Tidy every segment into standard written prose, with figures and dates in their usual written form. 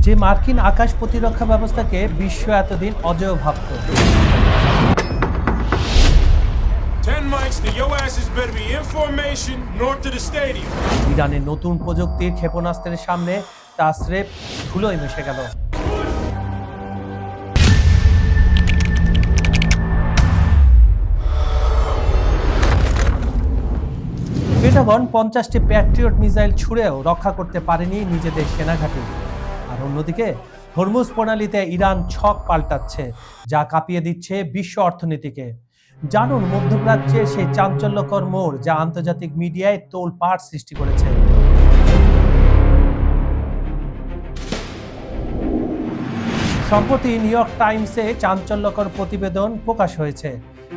যে মার্কিন আকাশ প্রতিরক্ষা ব্যবস্থাকে বিশ্ব এতদিন অজেয় ভাবত। 10 mics, then your asses better be in formation north of the stadium. ইরানের নতুন প্রযুক্তির ক্ষেপণাস্ত্রের সামনে তা স্রেফ ধুলোয় মিশে গেল। পেন্টাগন 50টি প্যাট্রিয়ট মিসাইল ছুড়েও রক্ষা করতে পারেনি নিজেদের সেনাঘাঁটি। আর অন্যদিকে হরমুজ প্রণালীতে ইরান ছক পাল্টাচ্ছে, যা কাঁপিয়ে দিচ্ছে বিশ্ব অর্থনীতিকে। জানুন মধ্যপ্রাচ্যের সেই চাঞ্চল্যকর মোড় যা আন্তর্জাতিক মিডিয়ায় তোলপাড় সৃষ্টি করেছে। সম্প্রতি নিউ ইয়র্ক টাইমসে চাঞ্চল্যকর প্রতিবেদন প্রকাশ হয়েছে।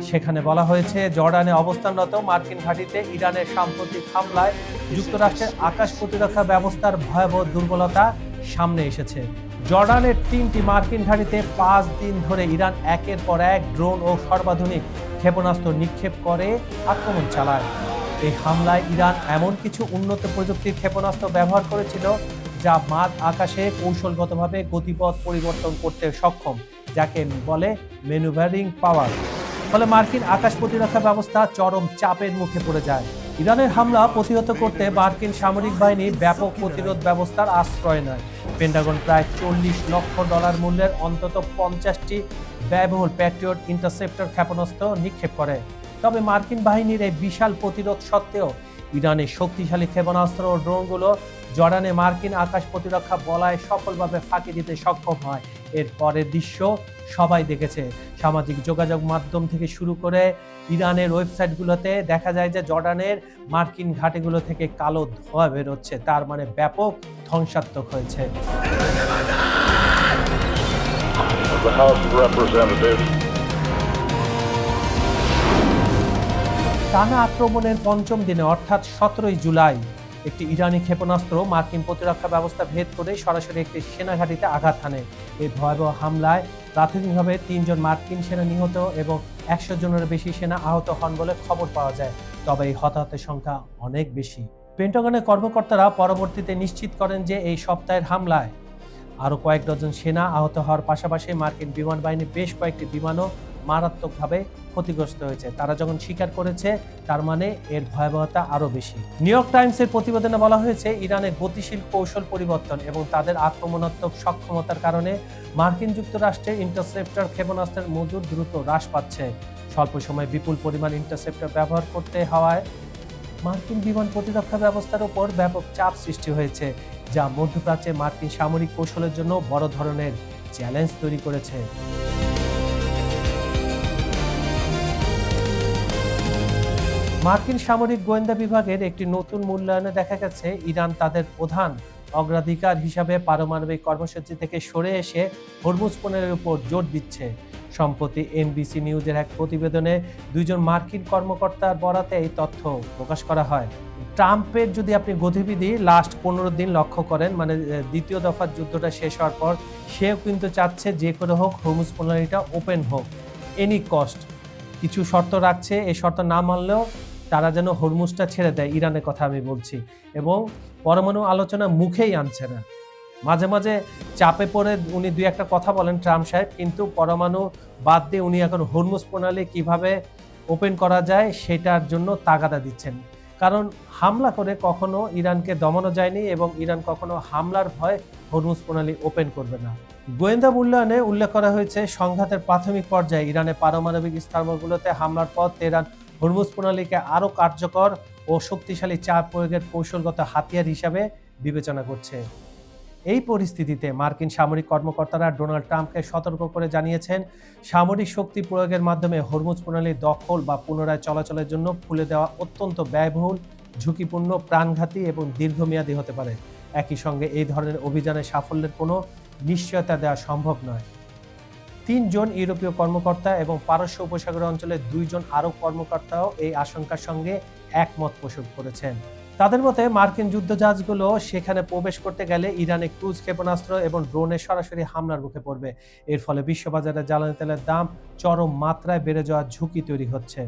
সেখানে বলা হয়েছে, জর্ডানে অবস্থানরত মার্কিন ঘাঁটিতে ইরানের সাম্প্রতিক হামলায় যুক্তরাষ্ট্রের আকাশ প্রতিরক্ষা ব্যবস্থার ভয়াবহ দুর্বলতা সামনে এসেছে। জর্ডানের 3টি মার্কিন ঘাঁটিতে 5 দিন ধরে ইরান একের পর এক ড্রোন ও সর্বাধুনিক ক্ষেপণাস্ত্র নিক্ষেপ করে আক্রমণ চালায়। এই হামলায় ইরান এমন কিছু উন্নত প্রযুক্তির ক্ষেপণাস্ত্র ব্যবহার করেছিল যা মাঝ আকাশে কৌশলগতভাবে গতিপথ পরিবর্তন করতে সক্ষম, যাকে বলে ম্যানুভারিং পাওয়ার। ফলে মার্কিন আকাশ প্রতিরক্ষা ব্যবস্থা চরম চাপের মুখে পড়ে যায়। ইরানের হামলা প্রতিহত করতে মার্কিন সামরিক বাহিনী ব্যাপক প্রতিরোধ ব্যবস্থার আশ্রয় নেয়। পেন্টাগন প্রায় $40 লক্ষ মূল্যের অন্তত 50টি ব্যয়বহুল প্যাট্রিয়ট ইন্টারসেপ্টর ক্ষেপণাস্ত্র নিক্ষেপ করে। তবে মার্কিন বাহিনীর এই বিশাল প্রতিরোধ সত্ত্বেও ইরানের শক্তিশালী ক্ষেপণাস্ত্র ও ড্রোনগুলো জর্ডানে মার্কিন আকাশ প্রতিরক্ষা বলয় সফলভাবে ফাঁকি দিতে সক্ষম হয়। এর পরের দৃশ্য সবাই দেখেছে। সামাজিক যোগাযোগ মাধ্যম থেকে শুরু করে ইরানের ওয়েবসাইটগুলোতে দেখা যায় যে জর্ডানের মার্কিন ঘাঁটিগুলো থেকে কালো ধোঁয়া বেরোচ্ছে, তার মানে ব্যাপক ধ্বংসাত্মক হয়েছে। টানা আক্রমণের পঞ্চম দিনে অর্থাৎ 17 জুলাই একটি ইরানি ক্ষেপণাস্ত্র মার্কিন প্রতিরক্ষা ব্যবস্থা ভেদ করে সরাসরি একটি সেনা ঘাঁটিতে আঘাত হানে। এই ভয়াবহ হামলায় প্রাথমিকভাবে 3 জন মার্কিন সেনা নিহত এবং 100 জনের বেশি সেনা আহত হন বলে খবর পাওয়া যায়। তবে এই হতাহতের সংখ্যা অনেক বেশি। পেন্টাগনের কর্মকর্তারা পরবর্তীতে নিশ্চিত করেন যে এই সপ্তাহের হামলায় আরও কয়েক ডজন সেনা আহত হওয়ার পাশাপাশি মার্কিন বিমান বাহিনীর বেশ কয়েকটি বিমানও মারাত্মকভাবে ক্ষতিগ্রস্ত হয়েছে। তারা যখন স্বীকার করেছে, তার মানে এর ভয়াবহতা আরও বেশি। নিউ ইয়র্ক টাইমসের প্রতিবেদনে বলা হয়েছে, ইরানের গতিশীল কৌশল পরিবর্তন এবং তাদের আক্রমণাত্মক সক্ষমতার কারণে মার্কিন যুক্তরাষ্ট্রের ইন্টারসেপ্টর ক্ষেপণাস্ত্রের মজুদ দ্রুত হ্রাস পাচ্ছে। স্বল্প সময়ে বিপুল পরিমাণ ইন্টারসেপ্টর ব্যবহার করতে হওয়ায় মার্কিন বিমান প্রতিরক্ষা ব্যবস্থার উপর ব্যাপক চাপ সৃষ্টি হয়েছে, যা মধ্যপ্রাচ্যে মার্কিন সামরিক কৌশলের জন্য বড় ধরনের চ্যালেঞ্জ তৈরি করেছে। মার্কিন সামরিক গোয়েন্দা বিভাগের একটি নতুন মূল্যায়নে দেখা গেছে, ইরান তাদের প্রধান অগ্রাধিকার হিসাবে পারমাণবিক কর্মসূচি থেকে সরে এসে হরমুজ প্রণালীর উপর জোর দিচ্ছে। সম্প্রতি এনবিসি নিউজের এক প্রতিবেদনে 2 জন মার্কিন কর্মকর্তার বরাতে এই তথ্য প্রকাশ করা হয়। ট্রাম্পের যদি আপনি গতিবিধি লাস্ট 15 দিন লক্ষ্য করেন, মানে দ্বিতীয় দফার যুদ্ধটা শেষ হওয়ার পর, সেও কিন্তু চাচ্ছে যে করে হোক হরমুজ প্রণালীটা ওপেন হোক, এনি কস্ট। কিছু শর্ত রাখছে, এই শর্ত না মানলেও তারা যেন হরমুজটা ছেড়ে দেয়, ইরানের কথা আমি বলছি। এবং পরমাণু আলোচনা মুখেই আনছে না। মাঝে মাঝে চাপে পড়ে উনি 2-1টা কথা বলেন ট্রাম্প সাহেব, কিন্তু পরমাণু বাদ দিয়ে উনি এখন হরমুজ প্রণালী কিভাবে ওপেন করা যায় সেটার জন্য তাগাদা দিচ্ছেন। কারণ হামলা করে কখনো ইরানকে দমানো যায়নি এবং ইরান কখনো হামলার ভয় হরমুজ প্রণালী ওপেন করবে না। গোয়েন্দা মূল্যায়নে উল্লেখ করা হয়েছে, সংঘাতের প্রাথমিক পর্যায়ে ইরানের পারমাণবিক স্থাবরগুলোতে হামলার পর তেহরান হরমুজ প্রণালীকে আরও কার্যকর ও শক্তিশালী চাপ প্রয়োগের কৌশলগত হাতিয়ার হিসাবে বিবেচনা করছে। এই পরিস্থিতিতে মার্কিন সামরিক কর্মকর্তারা ডোনাল্ড ট্রাম্পকে সতর্ক করে জানিয়েছেন, সামরিক শক্তি প্রয়োগের মাধ্যমে হরমুজ প্রণালী দখল বা পুনরায় চলাচলের জন্য খুলে দেওয়া অত্যন্ত ব্যয়বহুল, ঝুঁকিপূর্ণ, প্রাণঘাতী এবং দীর্ঘমেয়াদী হতে পারে। একই সঙ্গে এই ধরনের অভিযানের সাফল্যের কোনো নিশ্চয়তা দেওয়া সম্ভব নয়। 3 জন ইউরোপীয় কর্মকর্তা এবং পারস্য উপসাগর অঞ্চলের 2 জন আরব কর্মকর্তাও এই আশঙ্কার সঙ্গে একমত পোষণ করেছেন। তাদের মতে মার্কিন যুদ্ধজাহাজগুলো সেখানে প্রবেশ করতে গেলে ইরানে ক্রুজ ক্ষেপণাস্ত্র এবং ড্রোনের সরাসরি হামলার মুখে পড়বে। এর ফলে বিশ্ববাজারে জ্বালানি তেলের দাম চরম মাত্রায় বেড়ে যাওয়ার ঝুঁকি তৈরি হচ্ছে।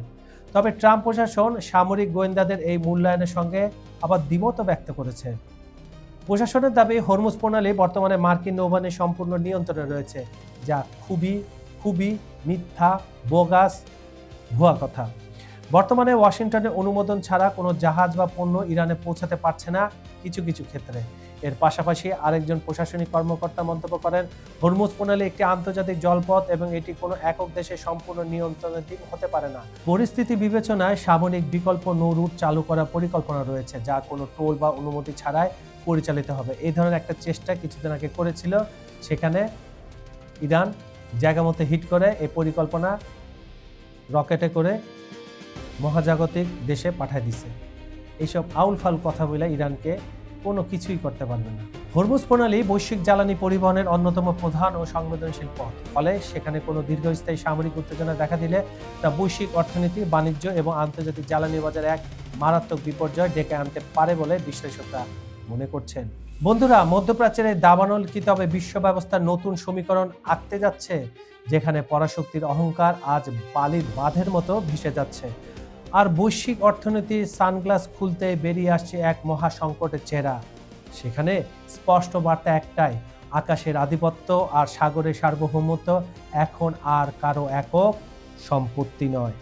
তবে ট্রাম্প প্রশাসন সামরিক গোয়েন্দাদের এই মূল্যায়নের সঙ্গে আবার দ্বিমত ব্যক্ত করেছে। প্রশাসনের দাবি হরমুজ প্রণালী বর্তমানে মার্কিন নৌবাহিনীর সম্পূর্ণ নিয়ন্ত্রণে রয়েছে, যা খুবই খুবই মিথ্যা, বোগাস, ভুয়া কথা। বর্তমানে ওয়াশিংটনের অনুমোদন ছাড়া কোনো জাহাজ বা পণ্য ইরানে পৌঁছাতে পারছে না কিছু কিছু ক্ষেত্রে। এর পাশাপাশি আরেকজন প্রশাসনিক কর্মকর্তা মন্তব্য করেন, হরমুজ প্রণালী একটি আন্তর্জাতিক জলপথ এবং এটি কোনো একক দেশের সম্পূর্ণ নিয়ন্ত্রণাধীন হতে পারে না। পরিস্থিতি বিবেচনায় সামরিক বিকল্প নৌ রুট চালু করার পরিকল্পনা রয়েছে, যা কোনো টোল বা অনুমতি ছাড়াই পরিচালিত হবে। এই ধরনের একটা চেষ্টা কিছুদিন আগে করেছিল, সেখানে ইরান জায়গা মতো হিট করে এই পরিকল্পনা রকেটে করে মহাজাগতিক দেশে পাঠায় দিছে। এইসব আউল ফাল কথা বলে ইরানকে কোনো কিছুই করতে পারবে না। হরমুজ প্রণালী বৈশ্বিক জ্বালানি পরিবহনের অন্যতম প্রধান ও সংবেদনশীল পথ। ফলে সেখানে কোনো দীর্ঘস্থায়ী সামরিক উত্তেজনা দেখা দিলে তা বৈশ্বিক অর্থনীতি, বাণিজ্য এবং আন্তর্জাতিক জ্বালানি বাজারে এক মারাত্মক বিপর্যয় ডেকে আনতে পারে বলে বিশ্লেষকরা মনে করছেন। বন্ধুরা, মধ্যপ্রাচ্যের এই দাবানল কি তবে বিশ্ব ব্যবস্থার নতুন সমীকরণ আঁকতে যাচ্ছে, যেখানে পরাশক্তির অহংকার আজ বালির বাঁধের মতো ভেসে যাচ্ছে, আর বৈশ্বিক অর্থনীতির সানগ্লাস খুলতে বেরিয়ে আসছে এক মহা সংকটের চেহারা। সেখানে স্পষ্ট বার্তা একটাই, আকাশের আধিপত্য আর সাগরের সার্বভৌমত্ব এখন আর কারো একক সম্পত্তি নয়।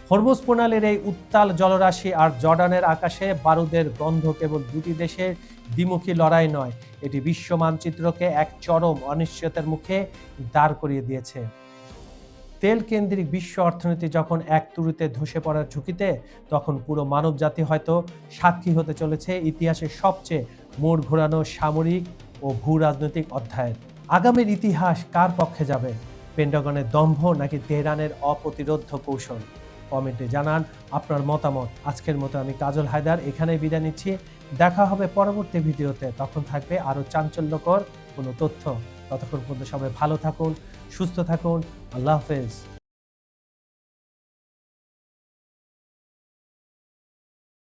হরমুজ প্রণালীর এই উত্তাল জলরাশি আর জর্ডানের আকাশে বারুদের গন্ধ কেবল দুটি দেশের দ্বিমুখী লড়াই নয়, এটি বিশ্ব মানচিত্রকে এক চরম অনিশ্চয়তার মুখে দাঁড় করিয়ে দিয়েছে। তেল কেন্দ্রিক বিশ্ব অর্থনীতি যখন এক তুড়িতে ধসে পড়ার ঝুঁকিতে, তখন পুরো মানব জাতি হয়তো সাক্ষী হতে চলেছে ইতিহাসের সবচেয়ে মোড় ঘোরানো সামরিক ও ভূ রাজনৈতিক অধ্যায়ের। আগামীর ইতিহাস কার পক্ষে যাবে, পেন্টাগনের দম্ভ নাকি তেহরানের অপ্রতিরোধ্য কৌশল? কমেন্টে জানান আপনার মতামত। আজকের মতো আমি কাজল হায়দার এখানেই বিদায় নিচ্ছি। দেখা হবে পরবর্তী ভিডিওতে, তখন থাকবে আরো চাঞ্চল্যকর কোনো তথ্য। ততক্ষণ পর্যন্ত সবাই ভালো থাকুন, সুস্থ থাকুন। আল্লাহ হাফেজ।